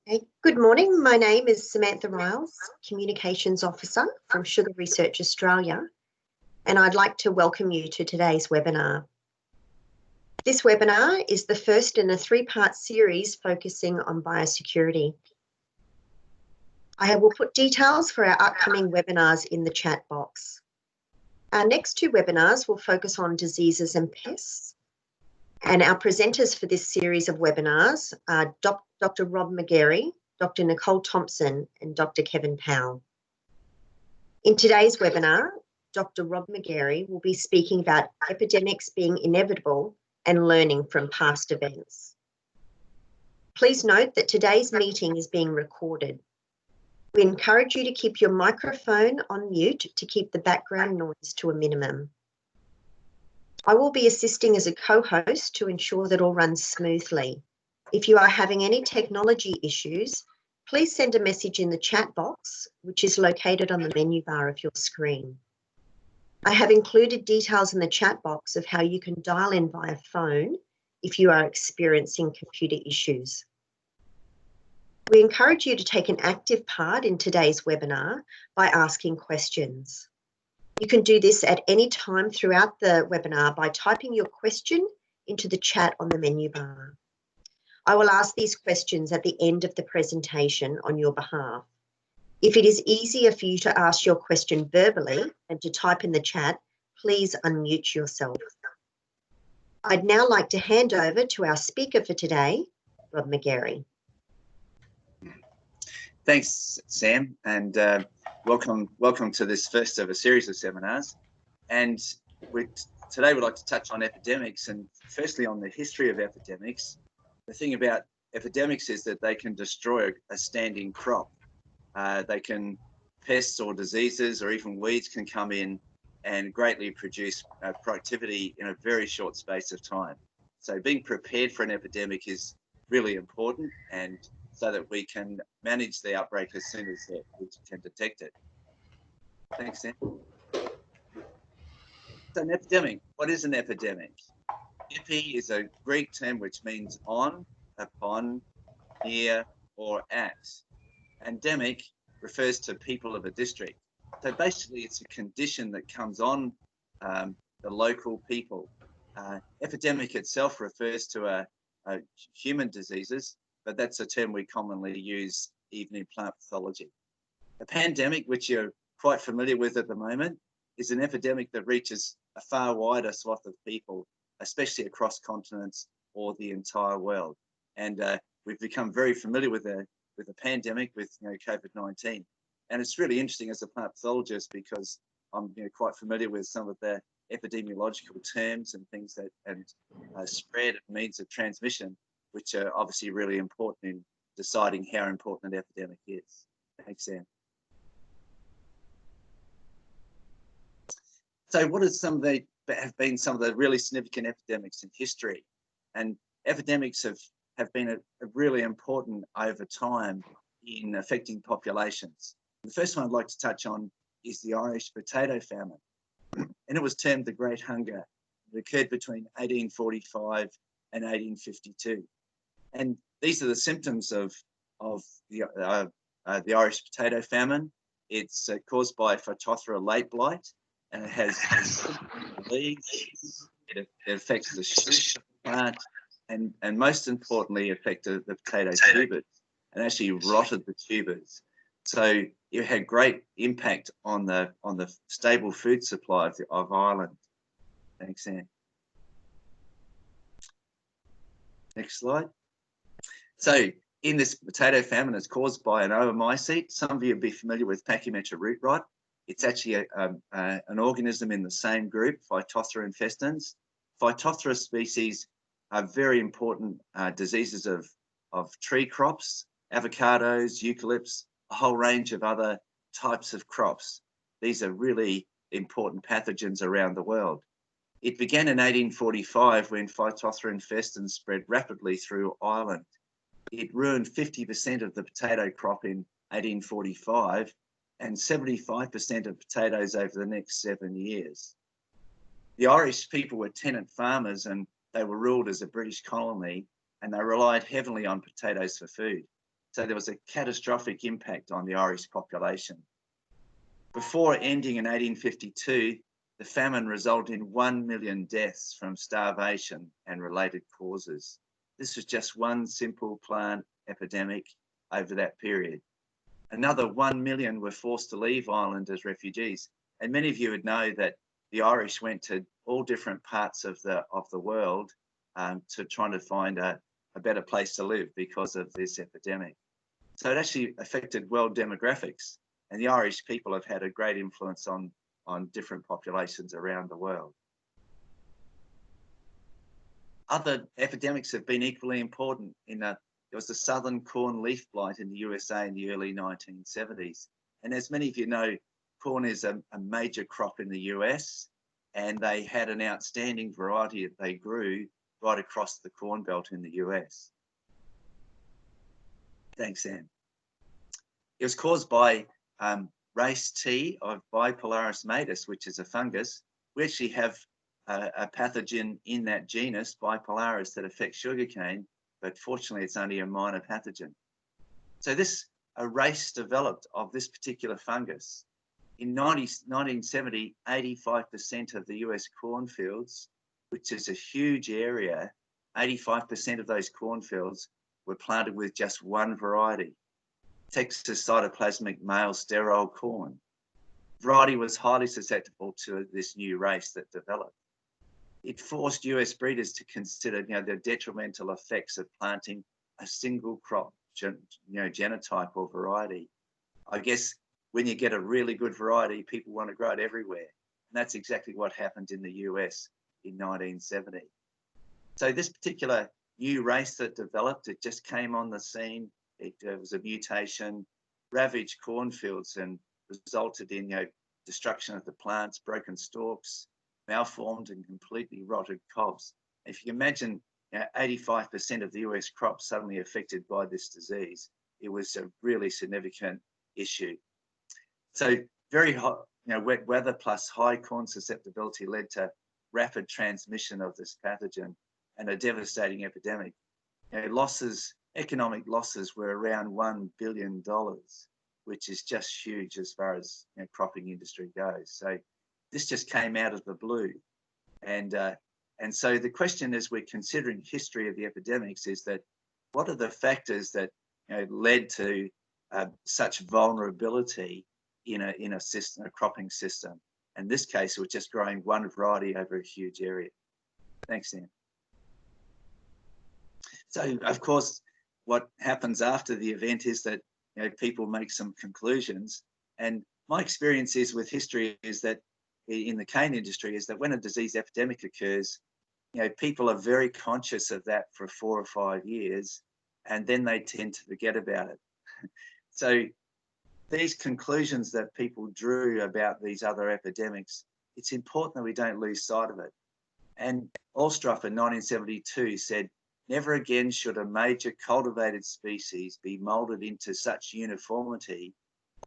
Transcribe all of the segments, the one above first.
Okay. Good morning. My name is Samantha Riles, Communications Officer from Sugar Research Australia, and I'd like to welcome you to today's webinar. This webinar is the first in a three-part series focusing on biosecurity. I will put details for our upcoming webinars in the chat box. Our next two webinars will focus on diseases and pests, and our presenters for this series of webinars are Dr. Rob Magarey, Dr. Nicole Thompson, and Dr. Kevin Powell. In today's webinar, Dr. Rob Magarey will be speaking about epidemics being inevitable and learning from past events. Please note that today's meeting is being recorded. We encourage you to keep your microphone on mute to keep the background noise to a minimum. I will be assisting as a co-host to ensure that all runs smoothly. If you are having any technology issues, please send a message in the chat box, which is located on the menu bar of your screen. I have included details in the chat box of how you can dial in via phone if you are experiencing computer issues. We encourage you to take an active part in today's webinar by asking questions. You can do this at any time throughout the webinar by typing your question into the chat on the menu bar. I will ask these questions at the end of the presentation on your behalf. If it is easier for you to ask your question verbally and to type in the chat, please unmute yourself. I'd now like to hand over to our speaker for today, Rob Magarey. Thanks, Sam, and welcome to this first of a series of seminars. And today we'd like to touch on epidemics, and firstly on the history of epidemics. The thing about epidemics is that they can destroy a standing crop. Pests or diseases or even weeds can come in and greatly reduce productivity in a very short space of time. So being prepared for an epidemic is really important, and so that we can manage the outbreak as soon as we can detect it. Thanks, Sam. So an epidemic, what is an epidemic? Epi is a Greek term which means on, upon, near, or at. Endemic refers to people of a district. So basically it's a condition that comes on the local people. Epidemic itself refers to human diseases, but that's a term we commonly use even in plant pathology. A pandemic, which you're quite familiar with at the moment, is an epidemic that reaches a far wider swath of people, especially across continents or the entire world. And we've become very familiar with a pandemic with COVID-19. And it's really interesting as a plant pathologist because I'm quite familiar with some of the epidemiological terms and things that spread and means of transmission, which are obviously really important in deciding how important an epidemic is. Thanks, Sam. So what are have been some of the really significant epidemics in history? And epidemics have been really important over time in affecting populations. The first one I'd like to touch on is the Irish potato famine. And it was termed the Great Hunger. It occurred between 1845 and 1852. And these are the symptoms of the Irish potato famine. It's caused by Phytophthora late blight, and it has leaves. It affects the shoots of the plant, and most importantly, affected the potato tubers, and actually rotted the tubers. So it had great impact on the stable food supply of Ireland. Thanks, Sam. Next slide. So in this potato famine, it's caused by an oomycete. Some of you will be familiar with Pachymetra root rot. It's actually an organism in the same group, Phytophthora infestans. Phytophthora species are very important diseases of tree crops, avocados, eucalypts, a whole range of other types of crops. These are really important pathogens around the world. It began in 1845 when Phytophthora infestans spread rapidly through Ireland. It ruined 50% of the potato crop in 1845 and 75% of potatoes over the next 7 years. The Irish people were tenant farmers and they were ruled as a British colony, and they relied heavily on potatoes for food. So there was a catastrophic impact on the Irish population. Before ending in 1852, the famine resulted in 1 million deaths from starvation and related causes. This was just one simple plant epidemic over that period. Another 1 million were forced to leave Ireland as refugees. And many of you would know that the Irish went to all different parts of the world to try to find a better place to live because of this epidemic. So it actually affected world demographics, and the Irish people have had a great influence on different populations around the world. Other epidemics have been equally important. There was the southern corn leaf blight in the USA in the early 1970s. And as many of you know, corn is a major crop in the US, and they had an outstanding variety that they grew right across the corn belt in the US. Thanks, Anne. It was caused by race T of Bipolaris matus, which is a fungus. We actually have a pathogen in that genus, Bipolaris, that affects sugarcane, but fortunately it's only a minor pathogen. So a race developed of this particular fungus. In 1970, 85% of the US cornfields, which is a huge area, 85% of those cornfields were planted with just one variety, Texas cytoplasmic male sterile corn. Variety was highly susceptible to this new race that developed. It forced US breeders to consider, the detrimental effects of planting a single crop, genotype or variety. I guess when you get a really good variety, people want to grow it everywhere. And that's exactly what happened in the US in 1970. So this particular new race that developed, it just came on the scene. It was a mutation, ravaged cornfields and resulted in destruction of the plants, broken stalks, malformed and completely rotted cobs. If you imagine 85% of the US crop suddenly affected by this disease, it was a really significant issue. So very hot, wet weather plus high corn susceptibility led to rapid transmission of this pathogen and a devastating epidemic. Economic losses were around $1 billion, which is just huge as far as cropping industry goes. So this just came out of the blue. And so the question as we're considering history of the epidemics is that what are the factors that led to such vulnerability in a system, a cropping system? In this case, it was just growing one variety over a huge area. Thanks, Dan. So, of course, what happens after the event is that people make some conclusions. And my experience is with history is that in the cane industry is that when a disease epidemic occurs, people are very conscious of that for 4 or 5 years, and then they tend to forget about it. So these conclusions that people drew about these other epidemics, it's important that we don't lose sight of it. And Alstroff in 1972 said, never again should a major cultivated species be molded into such uniformity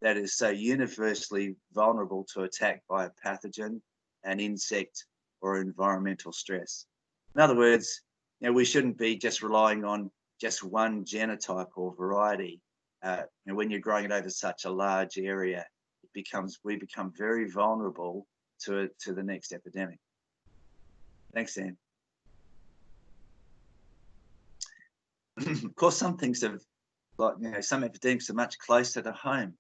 that is so universally vulnerable to attack by a pathogen, an insect, or environmental stress. In other words, we shouldn't be just relying on just one genotype or variety. When you're growing it over such a large area, we become very vulnerable to the next epidemic. Thanks, Sam. Of course, some things have, some epidemics are much closer to home.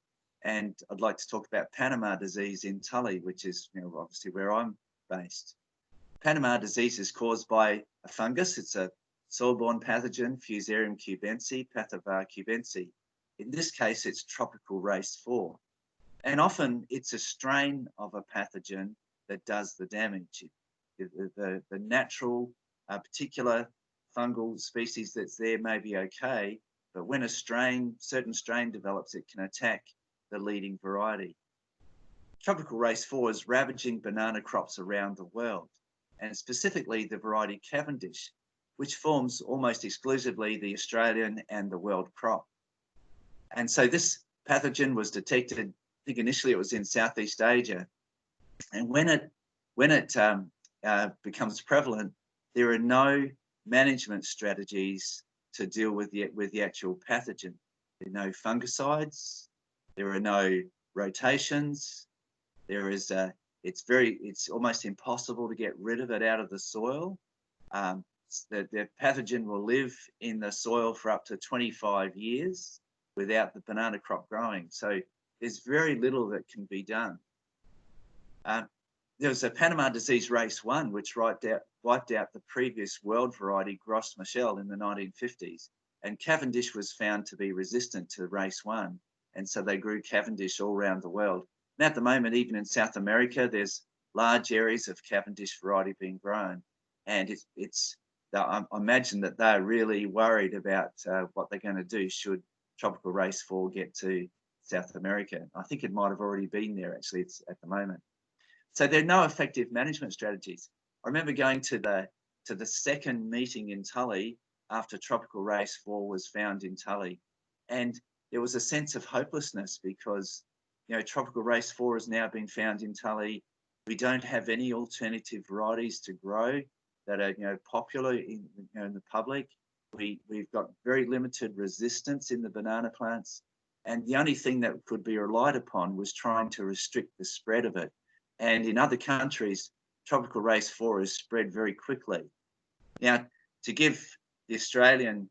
And I'd like to talk about Panama disease in Tully, which is obviously where I'm based. Panama disease is caused by a fungus. It's a soil-borne pathogen, Fusarium cubensi, Pathovar cubensi. In this case, it's tropical race 4. And often it's a strain of a pathogen that does the damage. The natural particular fungal species that's there may be okay, but when a certain strain develops, it can attack the leading variety. Tropical race 4 is ravaging banana crops around the world, and specifically the variety Cavendish, which forms almost exclusively the Australian and the world crop. And so this pathogen was detected, I think initially it was in Southeast Asia, and when it becomes prevalent, there are no management strategies to deal with the actual pathogen. There are no fungicides. There are no rotations. There is it's almost impossible to get rid of it out of the soil. The pathogen will live in the soil for up to 25 years without the banana crop growing. So there's very little that can be done. There was a Panama disease race 1, which wiped out the previous world variety Gros Michel in the 1950s. And Cavendish was found to be resistant to race 1. And so they grew Cavendish all around the world. And at the moment, even in South America, there's large areas of Cavendish variety being grown. And I imagine that they're really worried about what they're going to do should tropical race 4 get to South America. I think it might have already been there, actually, it's at the moment. So there are no effective management strategies. I remember going to the second meeting in Tully after tropical race 4 was found in Tully. And there was a sense of hopelessness because, tropical race 4 has now been found in Tully. We don't have any alternative varieties to grow that are, popular in the public. We've got very limited resistance in the banana plants. And the only thing that could be relied upon was trying to restrict the spread of it. And in other countries, tropical race 4 is spread very quickly. Now, to give the Australian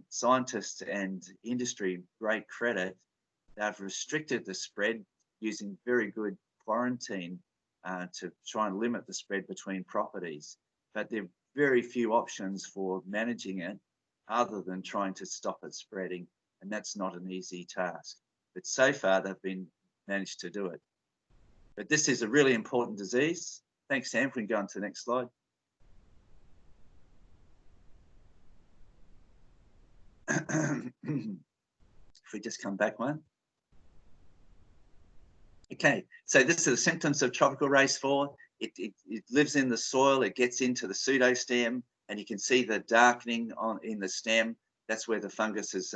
scientists and industry great credit, they've restricted the spread using very good quarantine to try and limit the spread between properties. But there are very few options for managing it other than trying to stop it spreading. And that's not an easy task. But so far, they've managed to do it. But this is a really important disease. Thanks, Sam. We can go on to the next slide. If we just come back one. Okay, so this are the symptoms of tropical race 4. It lives in the soil, it gets into the pseudostem, and you can see the darkening in the stem. That's where the fungus has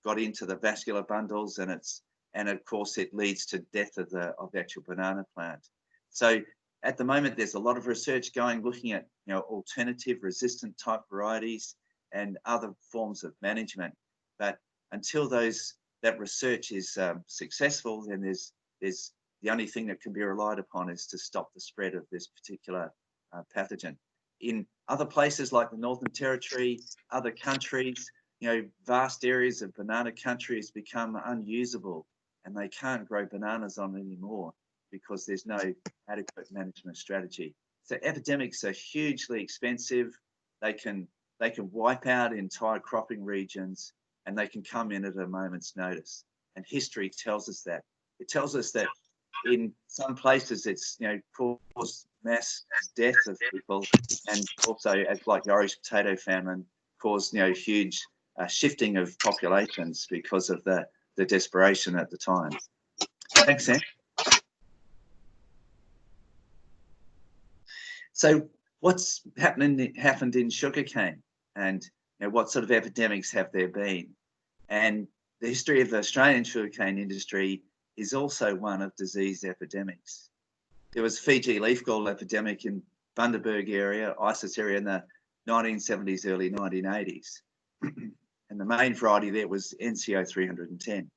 got into the vascular bundles, and of course it leads to death of the actual banana plant. So at the moment, there's a lot of research looking at alternative resistant type varieties and other forms of management. But until that research is successful, then there's the only thing that can be relied upon is to stop the spread of this particular pathogen. In other places like the Northern Territory, other countries, vast areas of banana country has become unusable and they can't grow bananas on anymore because there's no adequate management strategy. So epidemics are hugely expensive. They can wipe out entire cropping regions and they can come in at a moment's notice. And history tells us that. It tells us that in some places it's caused mass death of people, and also as like the orange potato famine caused huge shifting of populations because of the desperation at the time. Thanks, Sam. So what's happened in sugarcane, and what sort of epidemics have there been? And the history of the Australian sugarcane industry is also one of disease epidemics. There was Fiji leaf gall epidemic in Bundaberg area, Isis area in the 1970s, early 1980s. And the main variety there was NCO 310.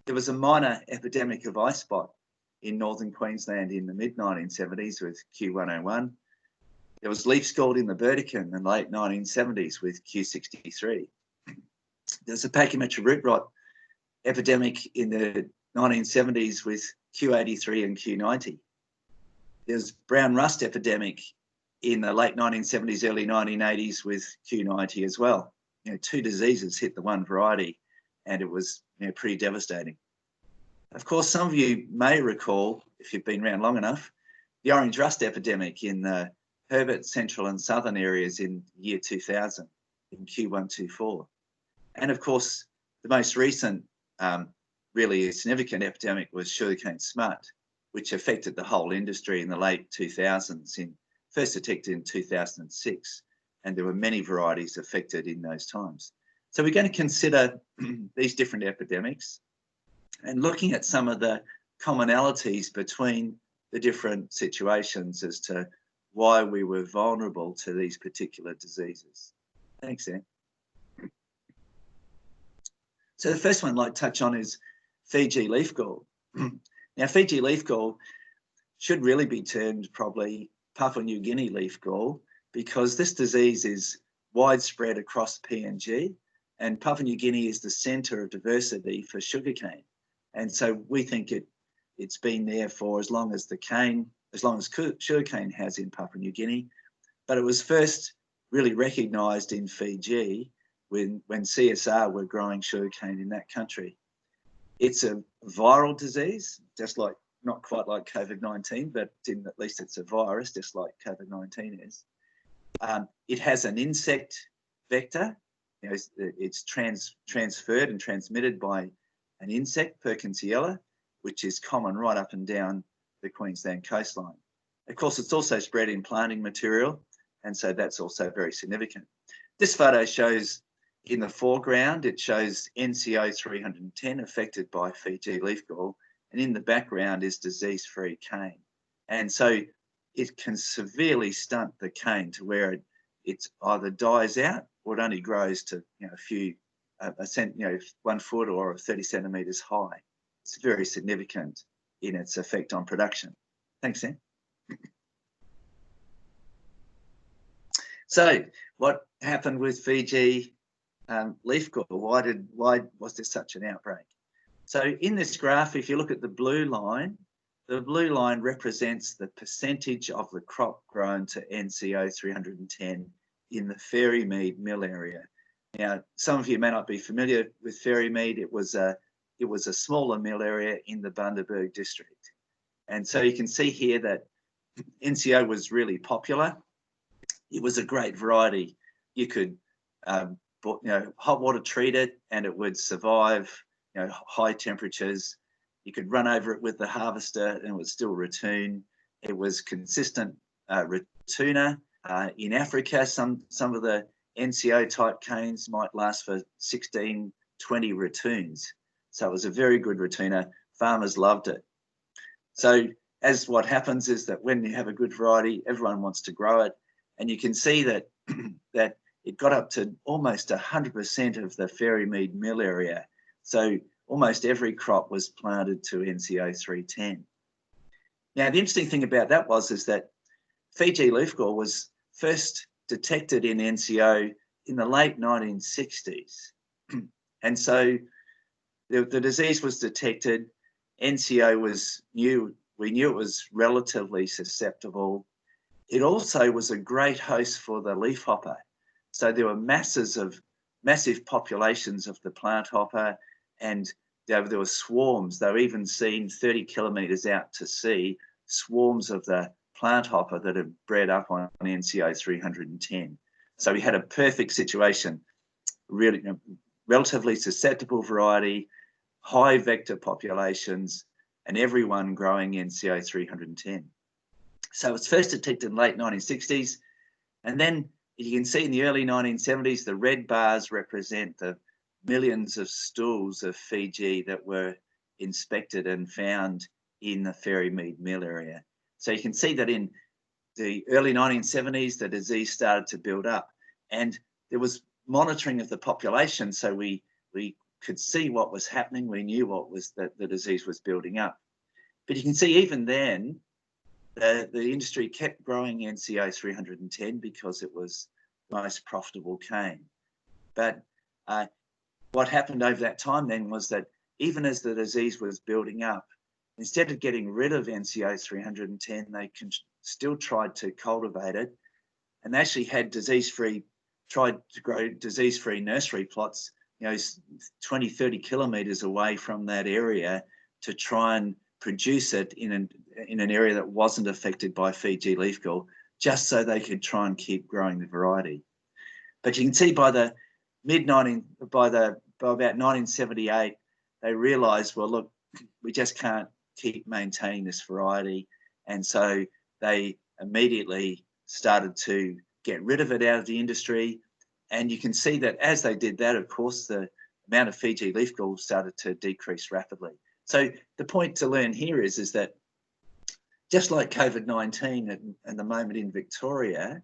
There was a minor epidemic of eye spot in northern Queensland in the mid-1970s with Q101. There was leaf scald in the Burdekin in the late 1970s with Q63. There's a Pachymetra root rot epidemic in the 1970s with Q83 and Q90. There's brown rust epidemic in the late 1970s, early 1980s with Q90 as well. Two diseases hit the one variety, and it was pretty devastating. Of course, some of you may recall, if you've been around long enough, the orange rust epidemic in the Herbert central and southern areas in year 2000 in Q124. And of course, the most recent really significant epidemic was sugarcane smut, which affected the whole industry in the late 2000s, first detected in 2006. And there were many varieties affected in those times. So we're going to consider these different epidemics and looking at some of the commonalities between the different situations as to why we were vulnerable to these particular diseases. Thanks, Anne. So the first one I'd like to touch on is Fiji leaf gall. Now, Fiji leaf gall should really be termed probably Papua New Guinea leaf gall, because this disease is widespread across PNG, and Papua New Guinea is the centre of diversity for sugarcane. And so we think it's been there for as long as sugarcane has in Papua New Guinea. But it was first really recognised in Fiji when CSR were growing sugarcane in that country. It's a viral disease, just like, not quite like COVID-19, but at least it's a virus, just like COVID-19 is. It has an insect vector. You know, it's transferred and transmitted by an insect, Perkinsiella, which is common right up and down the Queensland coastline. Of course, it's also spread in planting material, and so that's also very significant. This photo shows, in the foreground, it shows NCO 310 affected by Fiji leaf gall, and in the background is disease-free cane. And so it can severely stunt the cane to where it either dies out or it only grows to, you know, 1 foot or 30 centimetres high. It's very significant in its effect on production. Thanks, Sam. So what happened with Fiji leaf gall? Why was there such an outbreak? So in this graph, if you look at the blue line represents the percentage of the crop grown to NCO 310 in the Fairy Mead mill area. Now, some of you may not be familiar with Fairy Mead. It was a smaller mill area in the Bundaberg district. And so you can see here that NCO was really popular. It was a great variety. You could hot water treat it and it would survive high temperatures. You could run over it with the harvester and it would still ratoon. It was consistent ratooner. In Africa, some of the NCO type canes might last for 16, 20 ratoons. So it was a very good ratooner. Farmers loved it. So as what happens is that when you have a good variety, everyone wants to grow it. And you can see that that it got up to almost 100% of the Fairy Mead mill area. So almost every crop was planted to NCO 310. Now, the interesting thing about that is that Fiji leaf gall was first detected in NCO in the late 1960s. And so the disease was detected. NCO we knew it was relatively susceptible. It also was a great host for the leafhopper. So there were massive populations of the plant hopper, and there were swarms. They were even seen 30 kilometres out to sea, swarms of the plant hopper that had bred up on NCO 310. So we had a perfect situation, really relatively susceptible variety, high vector populations, and everyone growing NCO 310. So it was first detected in the late 1960s, and then you can see in the early 1970s, the red bars represent the millions of stools of Fiji that were inspected and found in the Fairy Mead mill area. So you can see that in the early 1970s, the disease started to build up, and there was monitoring of the population. So we could see what was happening. We knew that the disease was building up. But you can see even then, the industry kept growing NCO 310 because it was the most profitable cane. But what happened over that time then was that even as the disease was building up, instead of getting rid of NCO 310, they still tried to cultivate it, and they actually had tried to grow disease-free nursery plots, 20, 30 kilometres away from that area to try and produce it in an area that wasn't affected by Fiji leaf gall, just so they could try and keep growing the variety. But you can see by about 1978, they realised, well, look, we just can't keep maintaining this variety, and so they immediately started to get rid of it out of the industry. And you can see that as they did that, of course, the amount of Fiji leaf gall started to decrease rapidly. So the point to learn here is that just like COVID-19 and the moment in Victoria,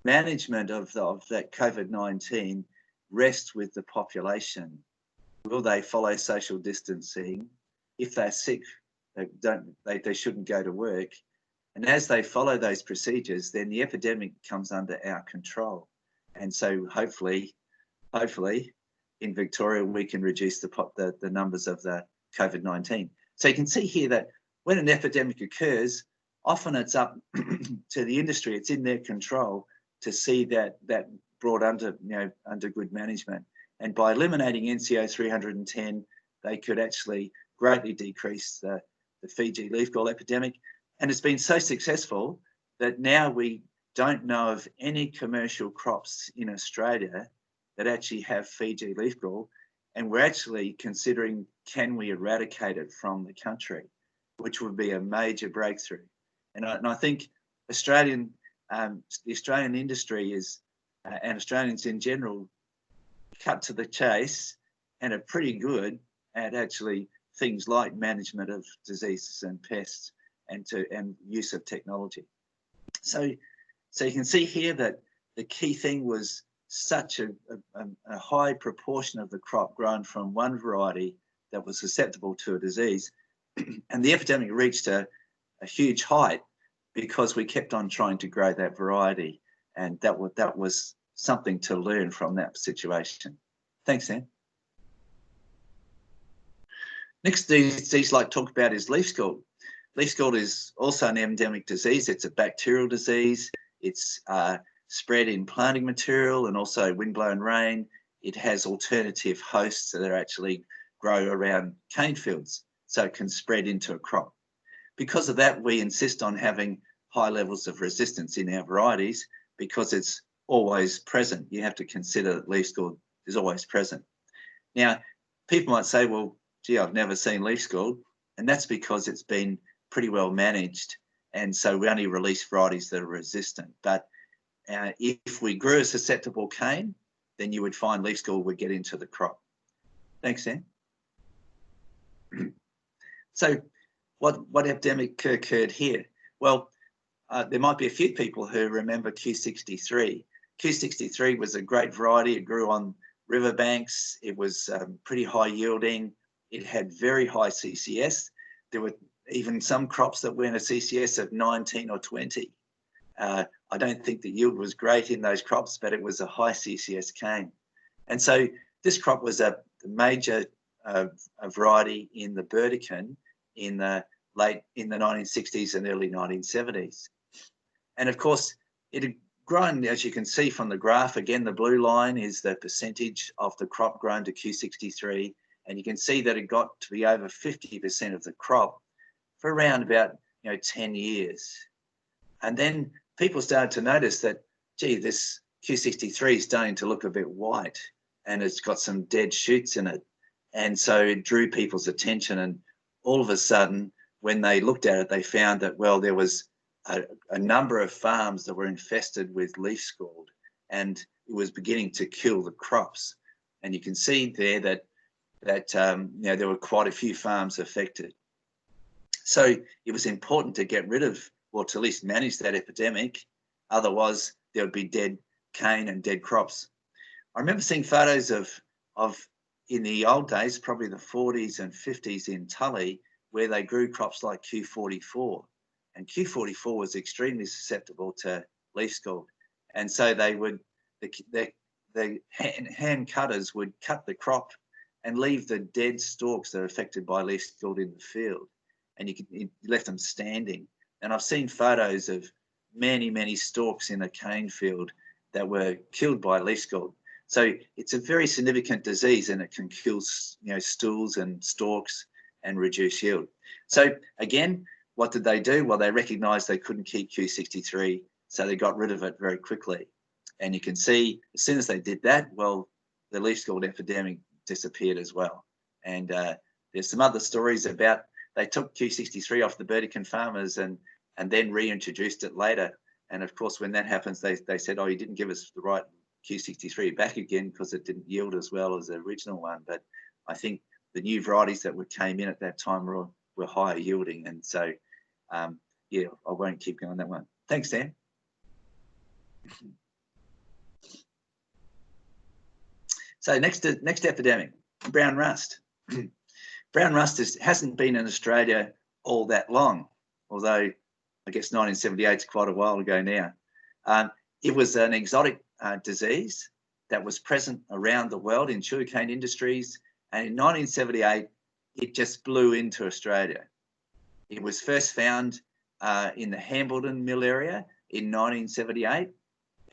management of that COVID-19 rests with the population. Will they follow social distancing? If they're sick, they shouldn't go to work. And as they follow those procedures, then the epidemic comes under our control. And so hopefully in Victoria, we can reduce the numbers of the COVID-19. So you can see here that when an epidemic occurs, often it's up to the industry. It's in their control to see that brought under good management. And by eliminating NCO 310, they could actually greatly decrease the Fiji leaf gall epidemic. And it's been so successful that now we don't know of any commercial crops in Australia that actually have Fiji leaf gall. And we're actually considering, can we eradicate it from the country, which would be a major breakthrough. And I think the Australian industry is, and Australians in general, cut to the chase and are pretty good at actually things like management of diseases and pests and use of technology. So you can see here that the key thing was such a high proportion of the crop grown from one variety that was susceptible to a disease. And the epidemic reached a huge height because we kept on trying to grow that variety. And that was something to learn from that situation. Thanks, Sam. Next disease I'd like to talk about is leaf scald. Leaf scald is also an endemic disease. It's a bacterial disease. It's spread in planting material and also windblown rain. It has alternative hosts that actually grow around cane fields, so it can spread into a crop. Because of that, we insist on having high levels of resistance in our varieties because it's always present. You have to consider that leaf scald is always present. Now, people might say, well, gee, I've never seen leaf scald, and that's because it's been pretty well managed, and so we only release varieties that are resistant. But if we grew a susceptible cane, then you would find leaf scald would get into the crop. Thanks, Sam. So what epidemic occurred here? Well, there might be a few people who remember Q63. Q63 was a great variety. It grew on riverbanks. It was pretty high yielding. It had very high CCS. There were even some crops that went a CCS of 19 or 20. I don't think the yield was great in those crops, but it was a high CCS cane. And so this crop was a major variety in the Burdekin in the 1960s and early 1970s. And of course, it had grown, as you can see from the graph, again, the blue line is the percentage of the crop grown to Q63. And you can see that it got to be over 50% of the crop for around about 10 years. And then people started to notice that, gee, this Q63 is starting to look a bit white and it's got some dead shoots in it. And so it drew people's attention. And all of a sudden, when they looked at it, they found that, well, there was a number of farms that were infested with leaf scald and it was beginning to kill the crops. And you can see there that there were quite a few farms affected. So it was important to get rid of, or to at least manage that epidemic. Otherwise, there would be dead cane and dead crops. I remember seeing photos of in the old days, probably the 40s and 50s in Tully, where they grew crops like Q44. And Q44 was extremely susceptible to leaf scald. And so the hand cutters would cut the crop and leave the dead stalks that are affected by leaf scald in the field. And you left them standing. And I've seen photos of many, many stalks in a cane field that were killed by leaf scald. So it's a very significant disease and it can kill, stools and stalks and reduce yield. So again, what did they do? Well, they recognized they couldn't keep Q63, so they got rid of it very quickly. And you can see as soon as they did that, well, the leaf scald epidemic disappeared as well. And there's some other stories about they took Q63 off the Burdekin farmers and then reintroduced it later. And of course, when that happens, they said, oh, you didn't give us the right Q63 back again because it didn't yield as well as the original one. But I think the new varieties that came in at that time were higher yielding. And so, yeah, I won't keep going on that one. Thanks, Dan. So next epidemic. brown rust. Brown rust hasn't been in Australia all that long, although I guess 1978 is quite a while ago now. It was an exotic disease that was present around the world in sugarcane industries, and in 1978, it just blew into Australia. It was first found in the Hambledon mill area in 1978,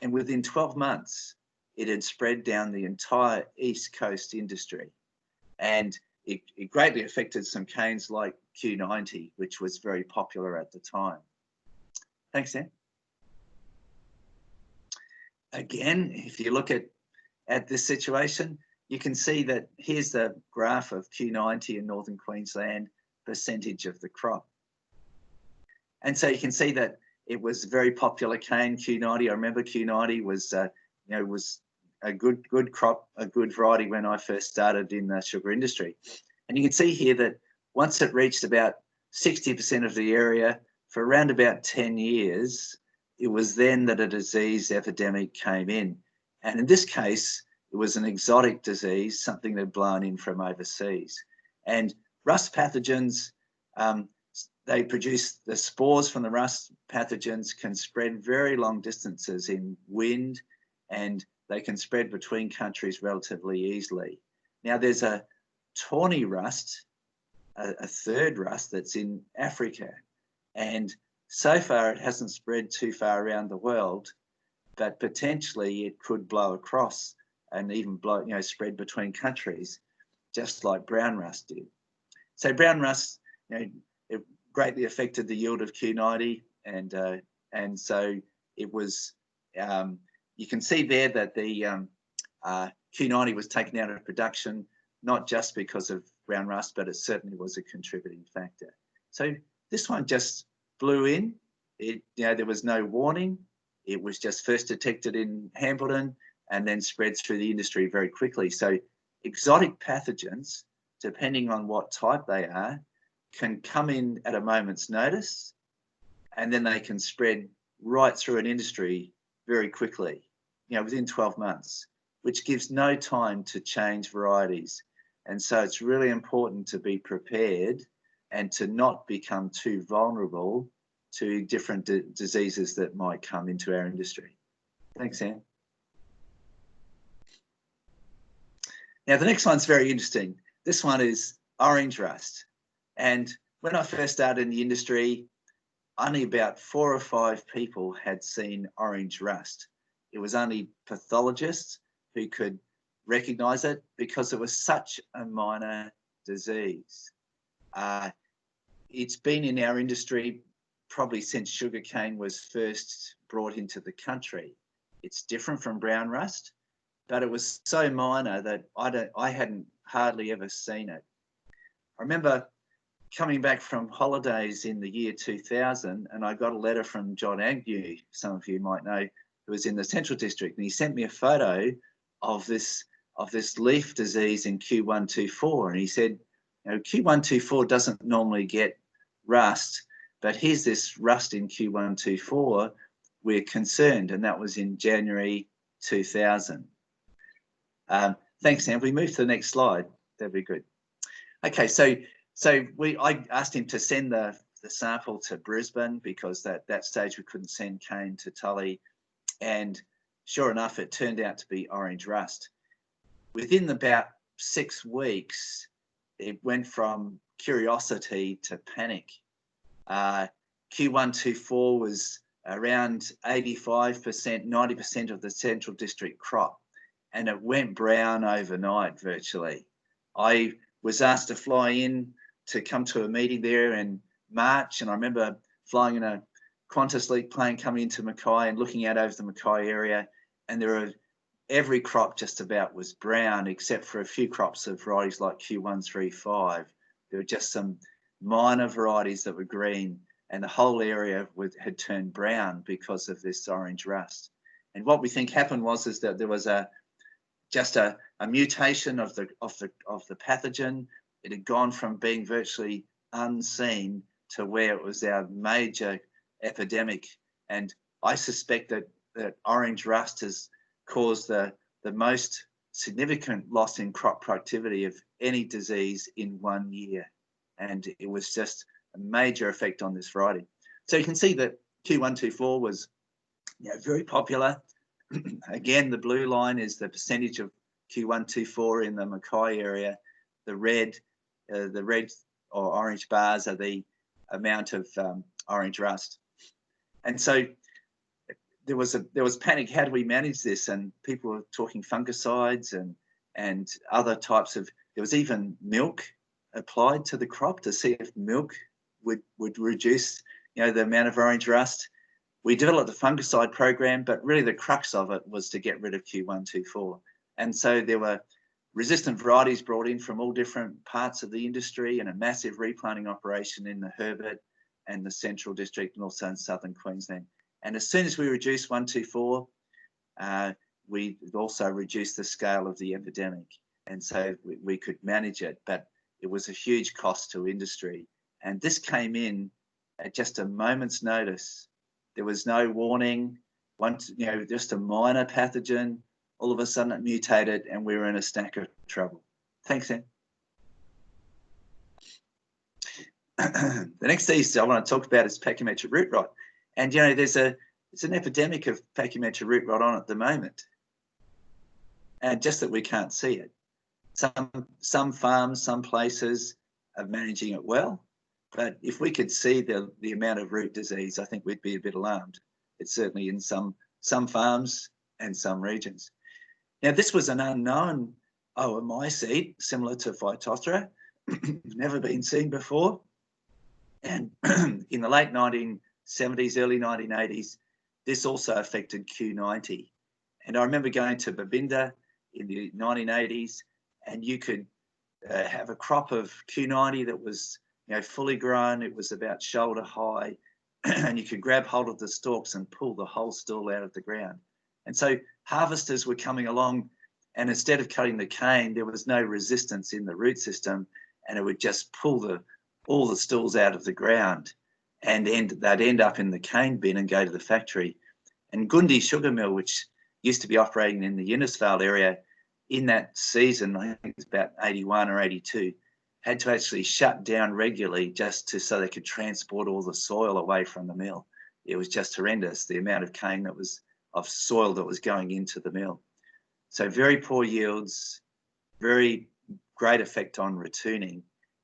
and within 12 months, it had spread down the entire East Coast industry. And it greatly affected some canes like Q90, which was very popular at the time. Thanks, Sam. Again, if you look at this situation, you can see that here's the graph of Q90 in Northern Queensland, percentage of the crop. And so you can see that it was a very popular cane, Q90. I remember Q90 was, was a good crop, a good variety when I first started in the sugar industry. And you can see here that once it reached about 60% of the area for around about 10 years, it was then that a disease epidemic came in. And in this case, it was an exotic disease, something that had blown in from overseas. And rust pathogens, they produce the spores from the rust pathogens can spread very long distances in wind, and they can spread between countries relatively easily. Now there's a tawny rust, a third rust that's in Africa. And so far it hasn't spread too far around the world, but potentially it could blow across and even spread between countries, just like brown rust did. So brown rust, it greatly affected the yield of Q90, and so it was. You can see there that the Q90 was taken out of production, not just because of brown rust, but it certainly was a contributing factor. So this one just blew in. There was no warning. It was just first detected in Hambledon and then spread through the industry very quickly. So exotic pathogens, depending on what type they are, can come in at a moment's notice, and then they can spread right through an industry very quickly, within 12 months, which gives no time to change varieties. And so it's really important to be prepared and to not become too vulnerable to different diseases that might come into our industry. Thanks, Sam. Now, the next one's very interesting. This one is orange rust. And when I first started in the industry, only about 4 or 5 people had seen orange rust. It was only pathologists who could recognise it because it was such a minor disease. It's been in our industry probably since sugarcane was first brought into the country. It's different from brown rust, but it was so minor that I hadn't hardly ever seen it. I remember coming back from holidays in the year 2000, and I got a letter from John Agnew, some of you might know, who was in the Central District, and he sent me a photo of this leaf disease in Q124, and he said, Q124 doesn't normally get rust, but here's this rust in Q124. We're concerned, and that was in January 2000. Thanks, Sam. We move to the next slide. That'd be good. Okay, so I asked him to send the sample to Brisbane because at that stage we couldn't send cane to Tully, and sure enough, it turned out to be orange rust. Within about 6 weeks, it went from curiosity to panic. Q124 was around 85%, 90% of the Central District crop, and it went brown overnight virtually. I was asked to fly in to come to a meeting there in March, and I remember flying in a Qantas League plane coming into Mackay and looking out over the Mackay area, and every crop just about was brown except for a few crops of varieties like Q135. There were just some minor varieties that were green, and the whole area had turned brown because of this orange rust. And what we think happened was that there was just a mutation of the pathogen. It had gone from being virtually unseen to where it was our major epidemic. And I suspect that orange rust has caused the most significant loss in crop productivity of any disease in 1 year. And it was just a major effect on this variety. So you can see that Q124 was very popular. Again, the blue line is the percentage of Q124 in the Mackay area. The red or orange bars are the amount of orange rust. And so there was panic. How do we manage this? And people were talking fungicides and other types of. There was even milk applied to the crop to see if milk would reduce the amount of orange rust. We developed a fungicide program, but really the crux of it was to get rid of Q124. And so there were resistant varieties brought in from all different parts of the industry, and a massive replanting operation in the Herbert and the Central District and also in southern Queensland. And as soon as we reduced 124, we also reduced the scale of the epidemic. And so we could manage it, but it was a huge cost to industry. And this came in at just a moment's notice. There was no warning. Just a minor pathogen. All of a sudden it mutated and we were in a stack of trouble. Thanks, Sam. The next disease I want to talk about is pachymetra root rot. And it's an epidemic of pachymetra root rot on at the moment. And just that we can't see it. Some farms, some places are managing it well. But if we could see the amount of root disease, I think we'd be a bit alarmed. It's certainly in some farms and some regions. Now, this was an unknown oomycete, similar to Phytophthora, never been seen before. And in the late 1970s, early 1980s, this also affected Q90. And I remember going to Babinda in the 1980s, and you could have a crop of Q90 that was fully grown. It was about shoulder high, and you could grab hold of the stalks and pull the whole stalk out of the ground. And so harvesters were coming along, and instead of cutting the cane, there was no resistance in the root system, and it would just pull all the stalks out of the ground, and they'd end up in the cane bin and go to the factory. And Gundi Sugar Mill, which used to be operating in the Innisfail area, in that season, I think it's about 81 or 82, had to actually shut down regularly just so they could transport all the soil away from the mill. It was just horrendous, the amount of cane of soil that was going into the mill. So very poor yields, very great effect on retooning,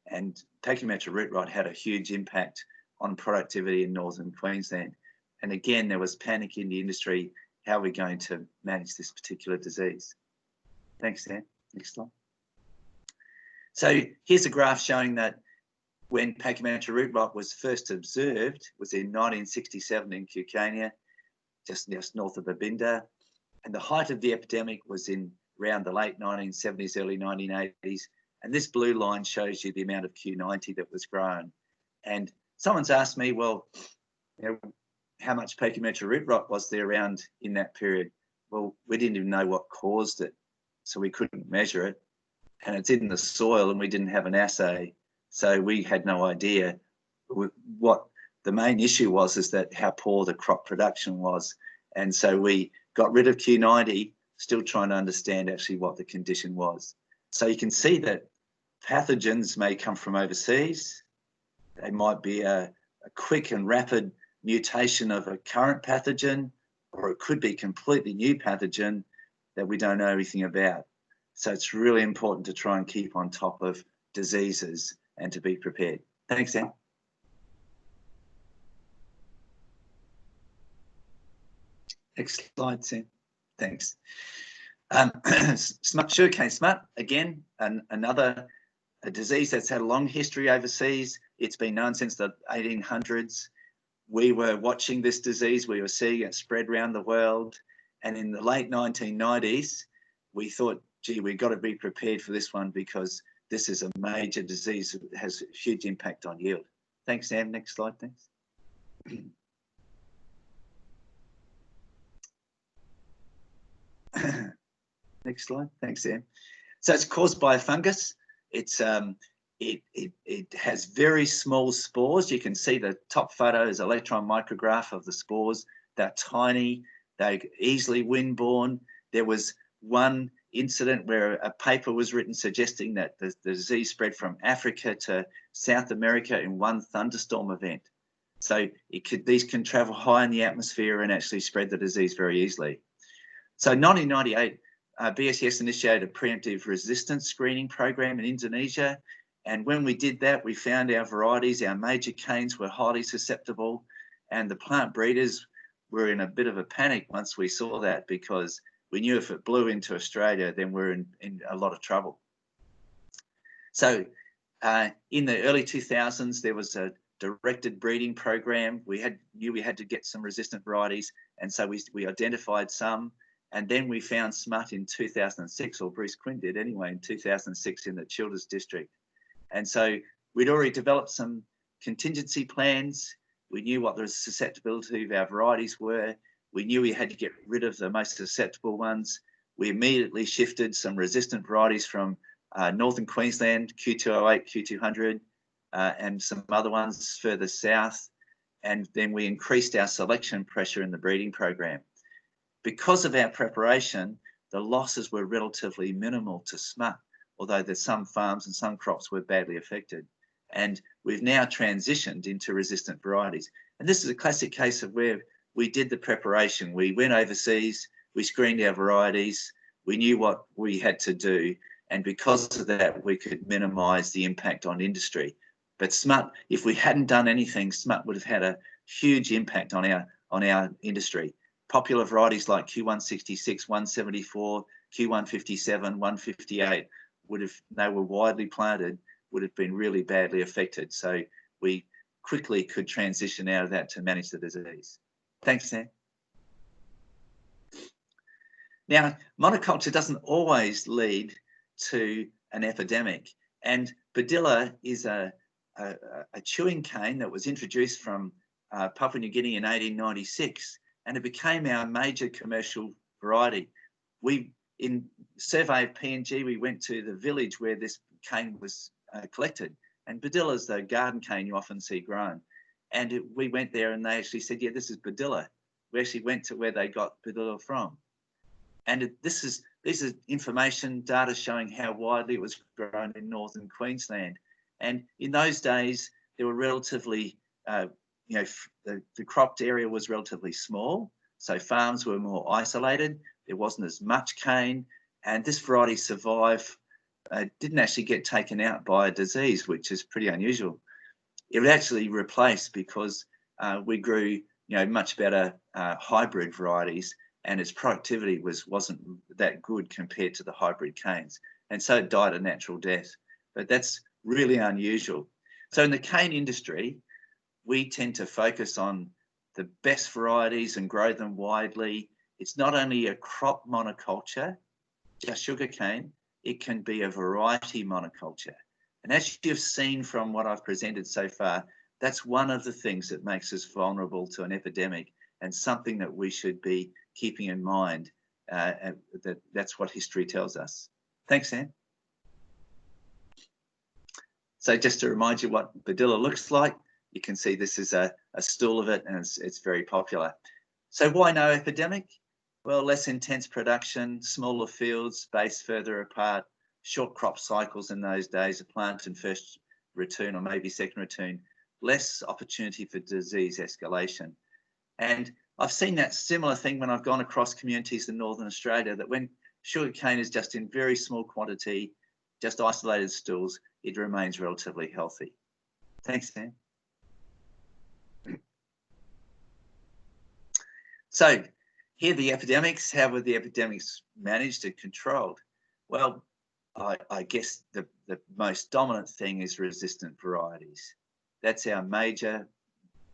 and pachymetra root rot had a huge impact on productivity in northern Queensland. And again, there was panic in the industry. How are we going to manage this particular disease? Thanks, Dan. Next slide. So here's a graph showing that when pachymetra root rot was first observed, was in 1967 in Sugarcane, just north of Babinda. And the height of the epidemic was in around the late 1970s, early 1980s. And this blue line shows you the amount of Q90 that was grown. And someone's asked me, well, how much pachymetra root rot was there around in that period? Well, we didn't even know what caused it, so we couldn't measure it. And it's in the soil, and we didn't have an assay, so we had no idea. What the main issue was is that how poor the crop production was. And so we got rid of Q90, still trying to understand actually what the condition was. So you can see that pathogens may come from overseas. They might be a quick and rapid mutation of a current pathogen, or it could be completely new pathogen that we don't know anything about. So it's really important to try and keep on top of diseases and to be prepared. Thanks, Dan. Next slide, Sam. Thanks. Sugarcane smut, again, another disease that's had a long history overseas. It's been known since the 1800s. We were watching this disease. We were seeing it spread around the world. And in the late 1990s, we thought, gee, we've got to be prepared for this one because this is a major disease that has a huge impact on yield. Thanks, Sam. Next slide, thanks. Next slide. Thanks, Sam. So it's caused by a fungus. It's it has very small spores. You can see the top photo is electron micrograph of the spores. They're tiny. They're easily windborne. There was one incident where a paper was written suggesting that the disease spread from Africa to South America in one thunderstorm event. So these can travel high in the atmosphere and actually spread the disease very easily. So 1998, BSES initiated a preemptive resistance screening program in Indonesia. And when we did that, we found our varieties, our major canes were highly susceptible, and the plant breeders were in a bit of a panic once we saw that, because we knew if it blew into Australia, then we're in a lot of trouble. So in the early 2000s, there was a directed breeding program. We knew we had to get some resistant varieties, and so we identified some. And then we found smut in 2006, or Bruce Quinn did anyway, in 2006 in the Childers district. And so we'd already developed some contingency plans. We knew what the susceptibility of our varieties were. We knew we had to get rid of the most susceptible ones. We immediately shifted some resistant varieties from northern Queensland, Q208, Q200, and some other ones further south. And then we increased our selection pressure in the breeding program. Because of our preparation, the losses were relatively minimal to smut, although there's some farms and some crops were badly affected. And we've now transitioned into resistant varieties. And this is a classic case of where we did the preparation. We went overseas, we screened our varieties, we knew what we had to do. And because of that, we could minimize the impact on industry. But smut, if we hadn't done anything, smut would have had a huge impact on our industry. Popular varieties like Q166, 174, Q157, 158 they were widely planted, would have been really badly affected. So we quickly could transition out of that to manage the disease. Thanks, Sam. Now, monoculture doesn't always lead to an epidemic, and Badila is a chewing cane that was introduced from Papua New Guinea in 1896, and it became our major commercial variety. In survey of PNG, we went to the village where this cane was collected, and Badila is the garden cane you often see grown. And we went there and they actually said, yeah, this is Badila. We actually went to where they got Badila from. And these are information, data showing how widely it was grown in northern Queensland. And in those days, there were relatively, the cropped area was relatively small. So farms were more isolated. There wasn't as much cane. And this variety survived, didn't actually get taken out by a disease, which is pretty unusual. It was actually replaced because we grew, much better hybrid varieties, and its productivity wasn't that good compared to the hybrid canes. And so it died a natural death. But that's really unusual. So in the cane industry, we tend to focus on the best varieties and grow them widely. It's not only a crop monoculture, just sugarcane, it can be a variety monoculture. And as you've seen from what I've presented so far, that's one of the things that makes us vulnerable to an epidemic, and something that we should be keeping in mind. That's what history tells us. Thanks, Sam. So just to remind you what Badila looks like, you can see this is a stool of it, and it's very popular. So why no epidemic? Well, less intense production, smaller fields spaced further apart, short crop cycles in those days, a plant and first return or maybe second return, less opportunity for disease escalation. And I've seen that similar thing when I've gone across communities in Northern Australia, that when sugarcane is just in very small quantity, just isolated stools, it remains relatively healthy. Thanks, Sam. So here are the epidemics. How were the epidemics managed and controlled? Well, I guess the most dominant thing is resistant varieties. That's our major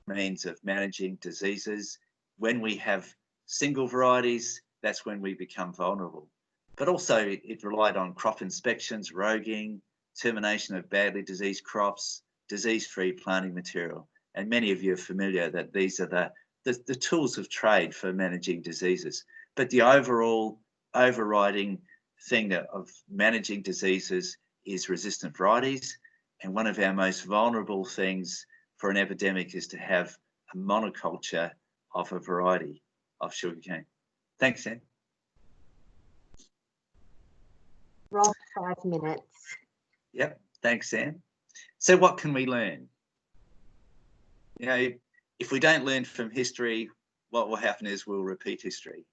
means of managing diseases. When we have single varieties, that's when we become vulnerable. But also it relied on crop inspections, roguing, termination of badly diseased crops, disease-free planting material. And many of you are familiar that these are the tools of trade for managing diseases. But the overall overriding thing of managing diseases is resistant varieties. And one of our most vulnerable things for an epidemic is to have a monoculture of a variety of sugarcane. Thanks, Sam. Rob, 5 minutes. Yep. Thanks, Sam. So what can we learn? You know, if we don't learn from history, what will happen is we'll repeat history.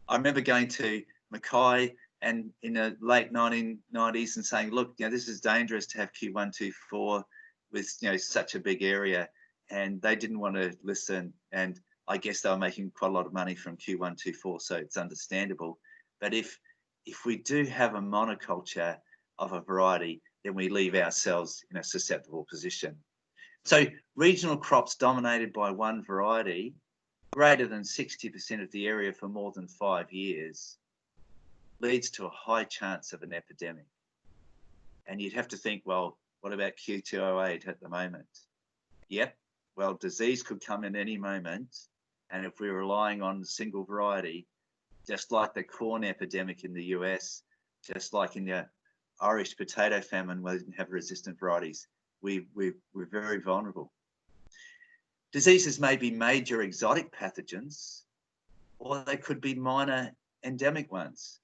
I remember going to Mackay and in the late 1990s and saying, look, you know, this is dangerous to have Q124 with, you know, such a big area. And they didn't want to listen. And I guess they were making quite a lot of money from Q124, so it's understandable. But if we do have a monoculture of a variety, then we leave ourselves in a susceptible position. So regional crops dominated by one variety, greater than 60% of the area for more than 5 years, leads to a high chance of an epidemic. And you'd have to think, well, what about Q208 at the moment? Yep, well, disease could come in any moment. And if we're relying on a single variety, just like the corn epidemic in the US, just like in the Irish potato famine where we didn't have resistant varieties, we're very vulnerable. Diseases may be major exotic pathogens, or they could be minor endemic ones.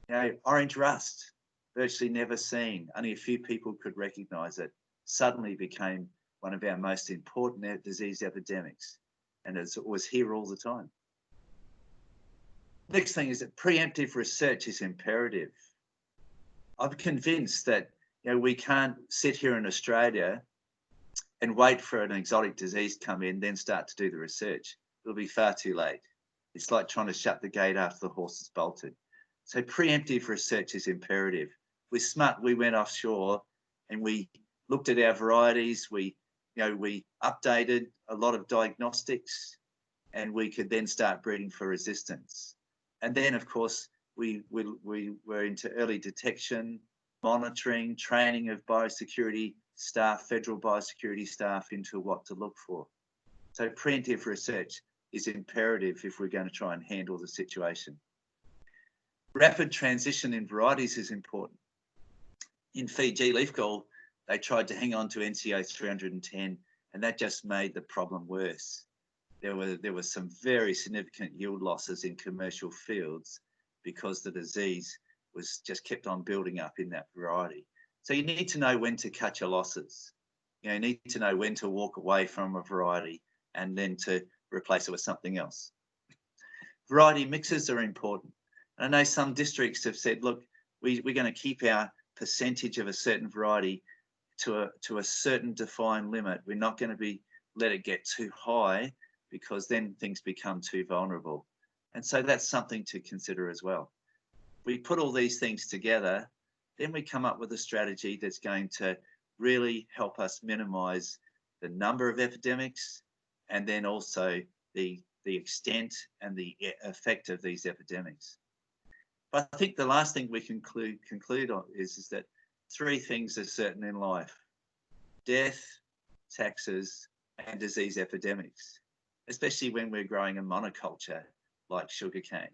You know, orange rust, virtually never seen, only a few people could recognize it, suddenly became one of our most important disease epidemics. And it was here all the time. Next thing is that preemptive research is imperative. I'm convinced that, you know, we can't sit here in Australia and wait for an exotic disease to come in, then start to do the research. It'll be far too late. It's like trying to shut the gate after the horse is bolted. So preemptive research is imperative. We're smart. We went offshore and we looked at our varieties. We updated a lot of diagnostics, and we could then start breeding for resistance. And then, of course, we were into early detection, monitoring, training of biosecurity staff, federal biosecurity staff into what to look for. So preemptive research is imperative if we're going to try and handle the situation. Rapid transition in varieties is important. In Fiji leaf gall, they tried to hang on to NCO 310, and that just made the problem worse. There were some very significant yield losses in commercial fields because the disease was just kept on building up in that variety. So you need to know when to cut your losses. You need to know when to walk away from a variety and then to replace it with something else. Variety mixes are important. And I know some districts have said, look, we're going to keep our percentage of a certain variety to a certain defined limit. We're not going to let it get too high because then things become too vulnerable. And so that's something to consider as well. We put all these things together, then we come up with a strategy that's going to really help us minimize the number of epidemics and then also the extent and the effect of these epidemics. But I think the last thing we conclude on is that 3 things are certain in life: death, taxes, and disease epidemics, especially when we're growing a monoculture like sugarcane.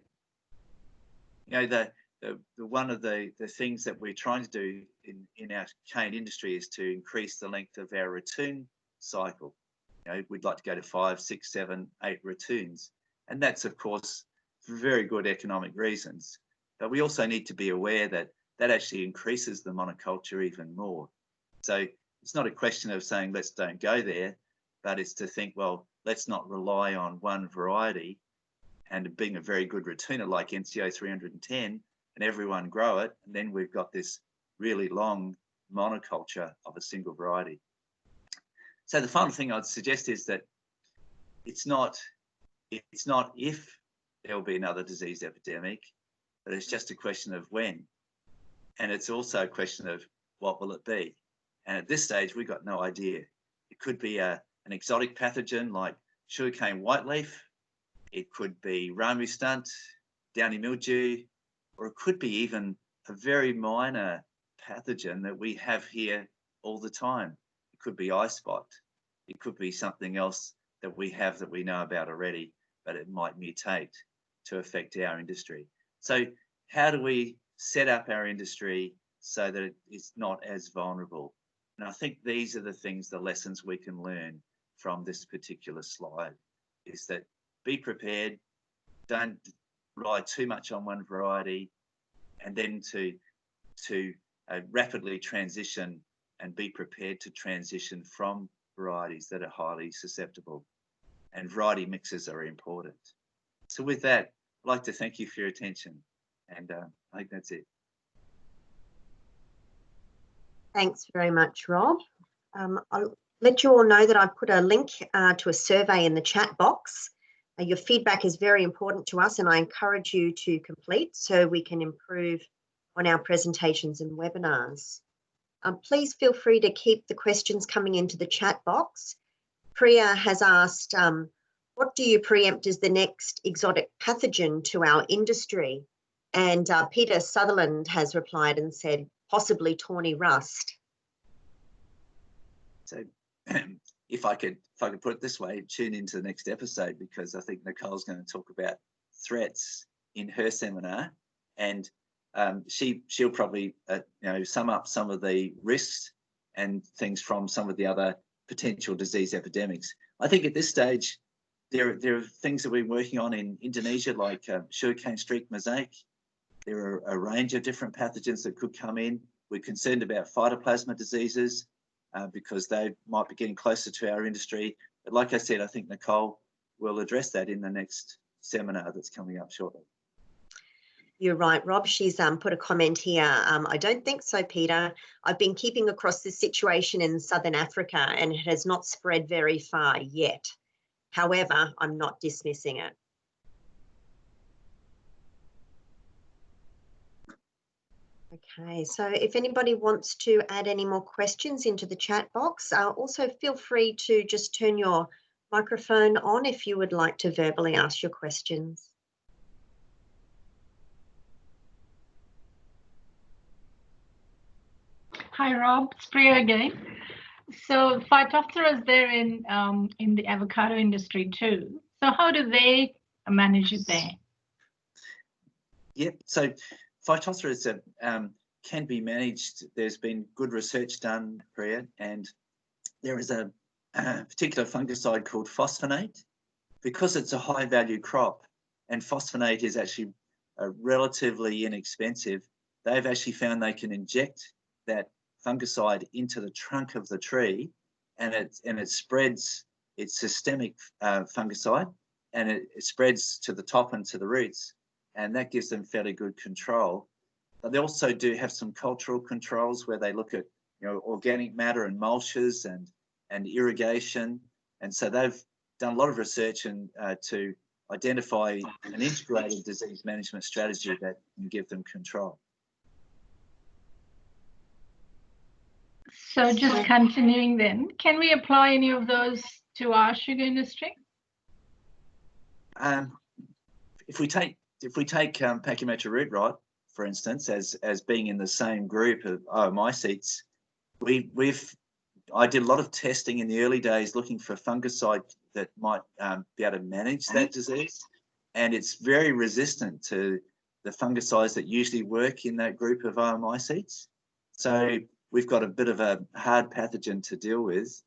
You know, one of the things that we're trying to do in our cane industry is to increase the length of our ratoon cycle. You know, we'd like to go to 5, 6, 7, 8 ratoons. And that's, of course, for very good economic reasons. But we also need to be aware that that actually increases the monoculture even more. So it's not a question of saying, let's don't go there, but it's to think, well, let's not rely on one variety and being a very good ratooner like NCO 310 and everyone grow it. And then we've got this really long monoculture of a single variety. So the final thing I'd suggest is that it's not if there will be another disease epidemic, but it's just a question of when. And it's also a question of what will it be? And at this stage, we've got no idea. It could be an exotic pathogen like sugarcane whiteleaf. It could be ramu stunt, downy mildew, or it could be even a very minor pathogen that we have here all the time. It could be eye spot. It could be something else that we have that we know about already, but it might mutate to affect our industry. So how do we set up our industry so that it's not as vulnerable? And I think these are the things, the lessons we can learn from this particular slide, is that be prepared, don't rely too much on one variety, and then to to rapidly transition and be prepared to transition from varieties that are highly susceptible. And variety mixes are important. So with that, I'd like to thank you for your attention. And I think that's it. Thanks very much, Rob. I'll let you all know that I've put a link to a survey in the chat box. Your feedback is very important to us, and I encourage you to complete so we can improve on our presentations and webinars. Please feel free to keep the questions coming into the chat box. Priya has asked, what do you preempt as the next exotic pathogen to our industry? And Peter Sutherland has replied and said, possibly tawny rust. So if I could put it this way, tune into the next episode, because I think Nicole's going to talk about threats in her seminar, and she'll probably sum up some of the risks and things from some of the other potential disease epidemics. I think at this stage there are things that we're working on in Indonesia, like sugarcane streak mosaic. There are a range of different pathogens that could come in. We're concerned about phytoplasma diseases because they might be getting closer to our industry. But like I said, I think Nicole will address that in the next seminar that's coming up shortly. You're right, Rob. She's put a comment here. I don't think so, Peter. I've been keeping across this situation in Southern Africa and it has not spread very far yet. However, I'm not dismissing it. Okay, so if anybody wants to add any more questions into the chat box, also feel free to just turn your microphone on if you would like to verbally ask your questions. Hi, Rob. It's Priya again. So Phytophthora is there in the avocado industry too. So how do they manage it there? Yep. So Phytophthora can be managed. There's been good research done, Priya, and there is a particular fungicide called phosphonate. Because it's a high value crop and phosphonate is actually relatively inexpensive, they've actually found they can inject that fungicide into the trunk of the tree, and it spreads. It's systemic fungicide, and it spreads to the top and to the roots, and that gives them fairly good control. But they also do have some cultural controls where they look at organic matter and mulches and irrigation, and so they've done a lot of research and to identify an integrated disease management strategy that can give them control. So just continuing then, can we apply any of those to our sugar industry? If we take Pachymetra root rot, for instance, as being in the same group of oomycetes, I did a lot of testing in the early days looking for fungicide that might be able to manage that disease, and it's very resistant to the fungicides that usually work in that group of oomycetes. So we've got a bit of a hard pathogen to deal with.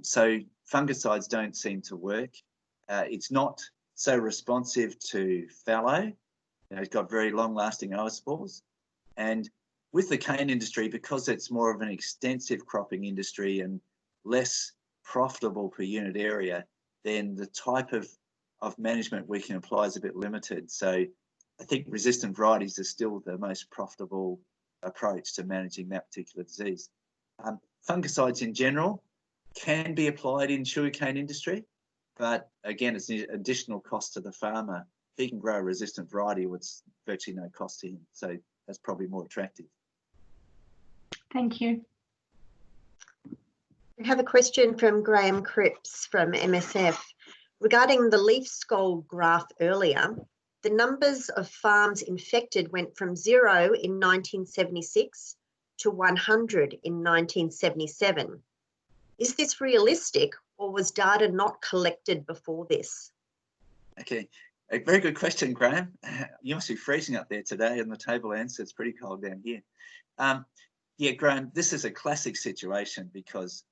So fungicides don't seem to work. It's not so responsive to fallow. It's got very long-lasting oospores. And with the cane industry, because it's more of an extensive cropping industry and less profitable per unit area, then the type of management we can apply is a bit limited. So I think resistant varieties are still the most profitable approach to managing that particular disease. Fungicides in general can be applied in sugarcane industry, but again, it's an additional cost to the farmer. He can grow a resistant variety with virtually no cost to him, so that's probably more attractive. Thank you. We have a question from Graham Cripps from MSF regarding the leaf skull graph earlier. The numbers of farms infected went from 0 in 1976 to 100 in 1977. Is this realistic, or was data not collected before this? Okay, a very good question, Graham. You must be freezing up there today in the tablelands. It's pretty cold down here. Yeah, Graham, this is a classic situation because,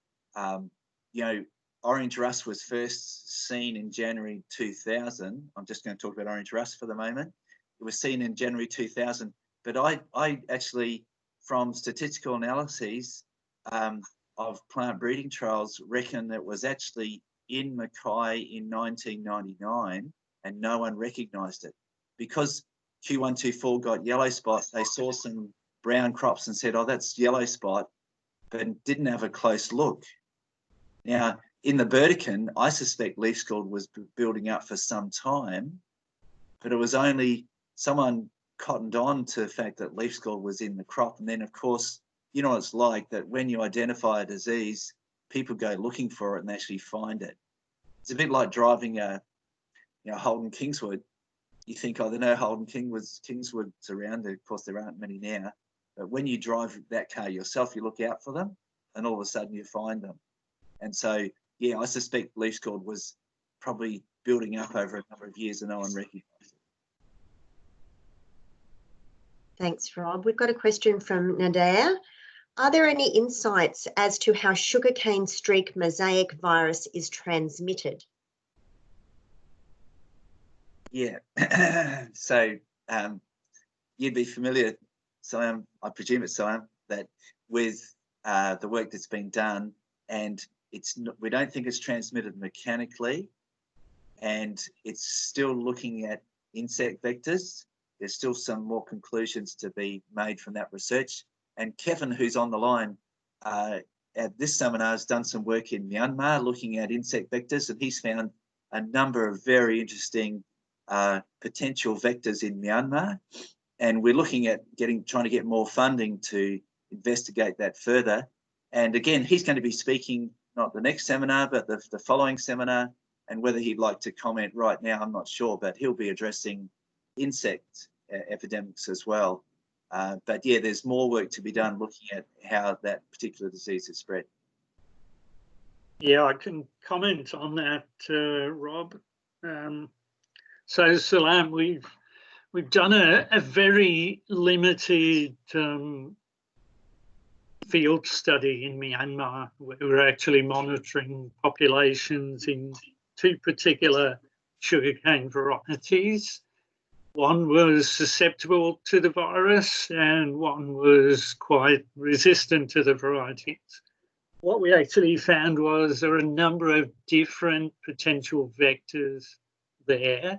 orange rust was first seen in January 2000. I'm just going to talk about orange rust for the moment. It was seen in January 2000, But I actually, from statistical analyses of plant breeding trials, reckon that was actually in Mackay in 1999 and no one recognised it. Because Q124 got yellow spot, they saw some brown crops and said, oh, that's yellow spot, but didn't have a close look. Now, in the Burdekin, I suspect leaf scald was building up for some time, but it was only someone cottoned on to the fact that leaf scald was in the crop. And then, of course, you know what it's like, that when you identify a disease, people go looking for it and actually find it. It's a bit like driving a Holden Kingswood. You think, oh, there are no Holden Kingswoods around. Of course, there aren't many now. But when you drive that car yourself, you look out for them, and all of a sudden you find them. And so, yeah, I suspect leaf scald was probably building up over a number of years and no one recognised it. Thanks, Rob. We've got a question from Nadir. Are there any insights as to how sugarcane streak mosaic virus is transmitted? Yeah. So you'd be familiar, Siam, I presume it's Siam, that with the work that's been done, and we don't think it's transmitted mechanically, and it's still looking at insect vectors. There's still some more conclusions to be made from that research. And Kevin, who's on the line at this seminar, has done some work in Myanmar looking at insect vectors, and he's found a number of very interesting potential vectors in Myanmar. And we're looking at trying to get more funding to investigate that further. And again, he's going to be speaking not the next seminar, but the following seminar. And whether he'd like to comment right now, I'm not sure, but he'll be addressing insect epidemics as well. But yeah, there's more work to be done looking at how that particular disease is spread. Yeah, I can comment on that, Rob. So, Salam, we've done a very limited field study in Myanmar. We're actually monitoring populations in 2 particular sugarcane varieties. One was susceptible to the virus and one was quite resistant to the varieties. What we actually found was there are a number of different potential vectors there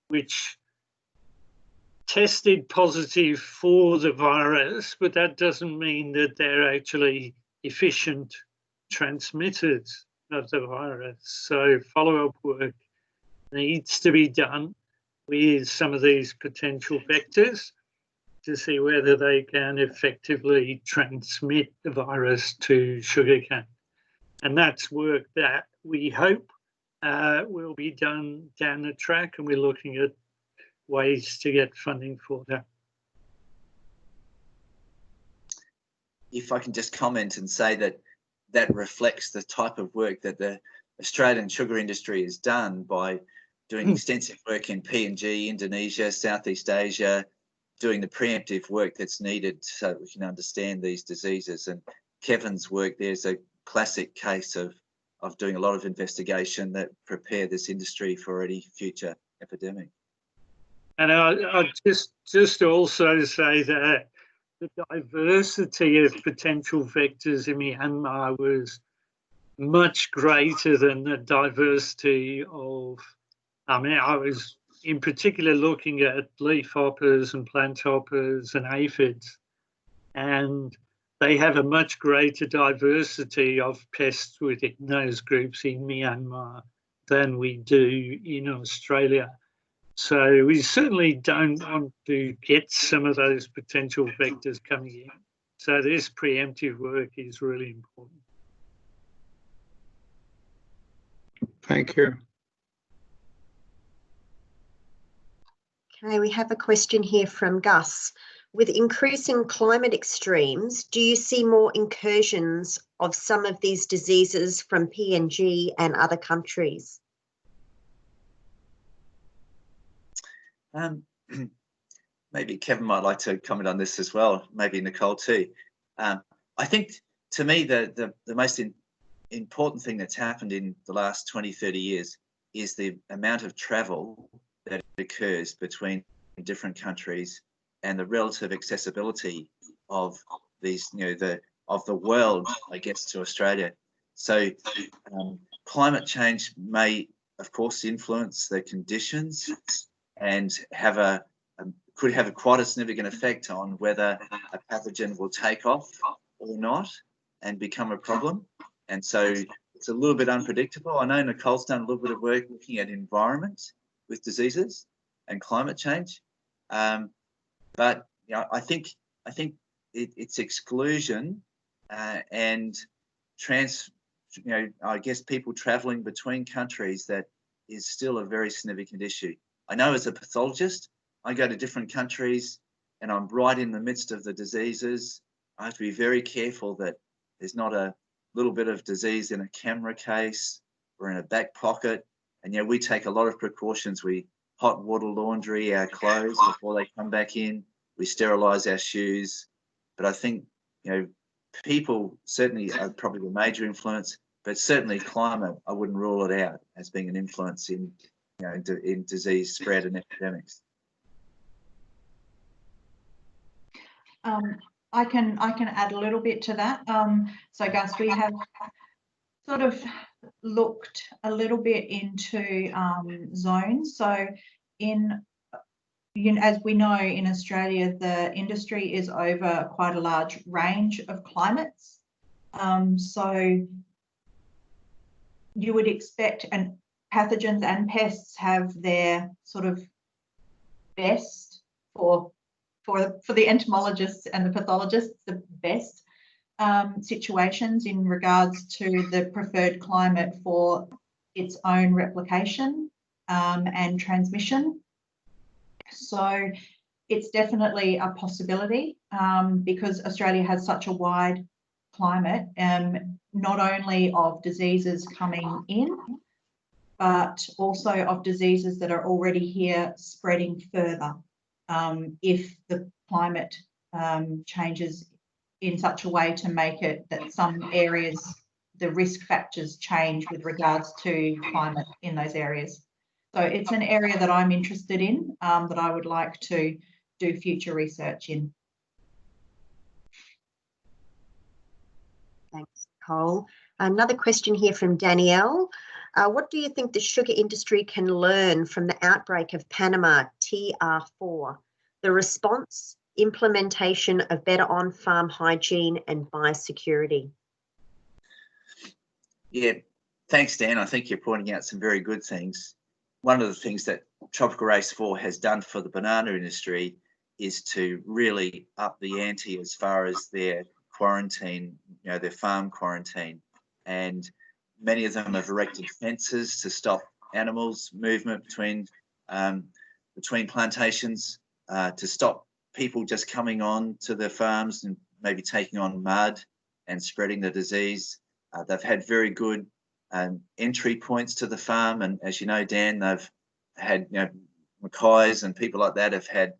which tested positive for the virus, but that doesn't mean that they're actually efficient transmitters of the virus. So follow-up work needs to be done with some of these potential vectors to see whether they can effectively transmit the virus to sugarcane. And that's work that we hope will be done down the track, and we're looking at ways to get funding for that. If I can just comment and say that reflects the type of work that the Australian sugar industry has done by doing extensive work in PNG, Indonesia, Southeast Asia, doing the preemptive work that's needed so that we can understand these diseases. And Kevin's work there's a classic case of doing a lot of investigation that prepare this industry for any future epidemic. And I'd just also say that the diversity of potential vectors in Myanmar was much greater than the diversity of, I was in particular looking at leaf hoppers and plant hoppers and aphids, and they have a much greater diversity of pests within those groups in Myanmar than we do in Australia. So we certainly don't want to get some of those potential vectors coming in. So this preemptive work is really important. Thank you. Okay, we have a question here from Gus. With increasing climate extremes, do you see more incursions of some of these diseases from PNG and other countries? Maybe Kevin might like to comment on this as well, maybe Nicole too. I think, to me, the most important thing that's happened in the last 20, 30 years is the amount of travel that occurs between different countries and the relative accessibility of these, of the world, I guess, to Australia. So climate change may, of course, influence the conditions and could have quite a significant effect on whether a pathogen will take off or not and become a problem. And so it's a little bit unpredictable. I know Nicole's done a little bit of work looking at environment with diseases and climate change, but I think it's exclusion and I guess people travelling between countries that is still a very significant issue. I know as a pathologist, I go to different countries and I'm right in the midst of the diseases. I have to be very careful that there's not a little bit of disease in a camera case or in a back pocket. And we take a lot of precautions. We hot water laundry our clothes before they come back in. We sterilise our shoes. But I think, people certainly are probably the major influence, but certainly climate, I wouldn't rule it out as being an influence in disease spread and epidemics. I can add a little bit to that. So Gus, we have sort of looked a little bit into zones. So as we know, in Australia, the industry is over quite a large range of climates. So you would expect, and pathogens and pests have their sort of best for the entomologists and the pathologists, the best situations in regards to the preferred climate for its own replication and transmission. So it's definitely a possibility because Australia has such a wide climate, not only of diseases coming in, but also of diseases that are already here spreading further if the climate changes in such a way to make it that some areas, the risk factors change with regards to climate in those areas. So it's an area that I'm interested in, that I would like to do future research in. Thanks, Nicole. Another question here from Danielle. What do you think the sugar industry can learn from the outbreak of Panama TR4, the response, implementation of better on-farm hygiene and biosecurity? Yeah, thanks, Dan. I think you're pointing out some very good things. One of the things that Tropical Race 4 has done for the banana industry is to really up the ante as far as their quarantine, their farm quarantine. And many of them have erected fences to stop animals' movement between plantations, to stop people just coming on to their farms and maybe taking on mud and spreading the disease. They've had very good entry points to the farm, and as you know, Dan, they've had Mackay's and people like that have had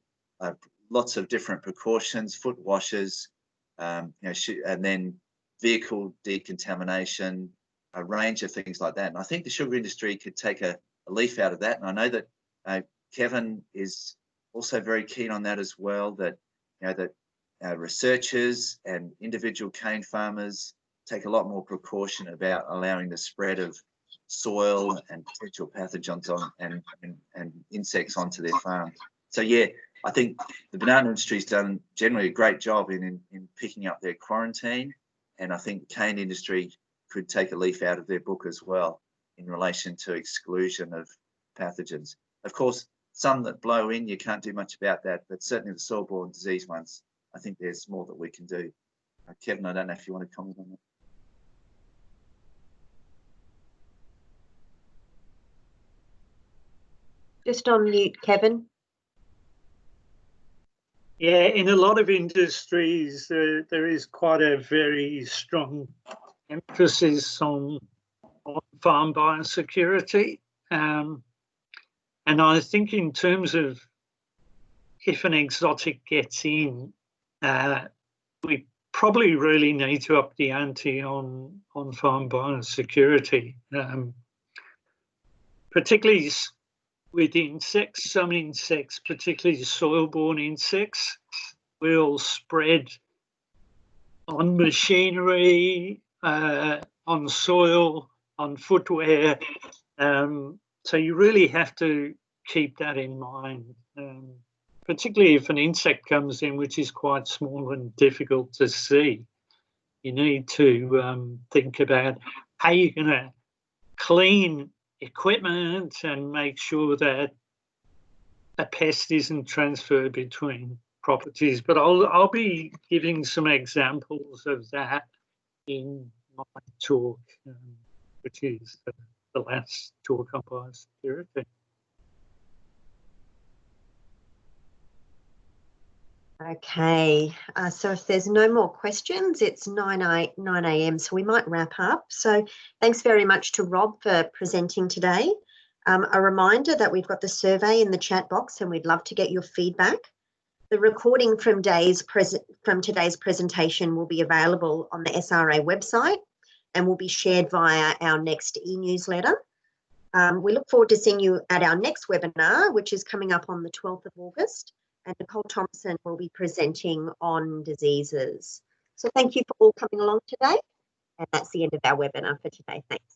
lots of different precautions, foot washes, and then vehicle decontamination, a range of things like that. And I think the sugar industry could take a leaf out of that. And I know that Kevin is also very keen on that as well, that researchers and individual cane farmers take a lot more precaution about allowing the spread of soil and potential pathogens and insects onto their farm. So yeah, I think the banana industry's done generally a great job in picking up their quarantine, and I think the cane industry could take a leaf out of their book as well in relation to exclusion of pathogens. Of course, some that blow in, you can't do much about that, but certainly the soil-borne disease ones, I think there's more that we can do. Kevin, I don't know if you want to comment on that. Just on mute, Kevin. Yeah, in a lot of industries, there is quite a very strong emphasis on farm biosecurity. And I think in terms of if an exotic gets in, we probably really need to up the ante on farm biosecurity, particularly with insects. Some insects, particularly soil-borne insects, will spread on machinery, on soil, on footwear. So you really have to keep that in mind, particularly if an insect comes in which is quite small and difficult to see. You need to think about how you're going to clean equipment and make sure that a pest isn't transferred between properties. But I'll be giving some examples of that in my talk, which is the last talk on biosecurity. Okay, so if there's no more questions, it's 9 a.m, so we might wrap up. So thanks very much to Rob for presenting today. A reminder that we've got the survey in the chat box and we'd love to get your feedback. The recording from today's presentation will be available on the SRA website and will be shared via our next e-newsletter. We look forward to seeing you at our next webinar, which is coming up on the 12th of August. And Nicole Thompson will be presenting on diseases. So thank you for all coming along today. And that's the end of our webinar for today. Thanks.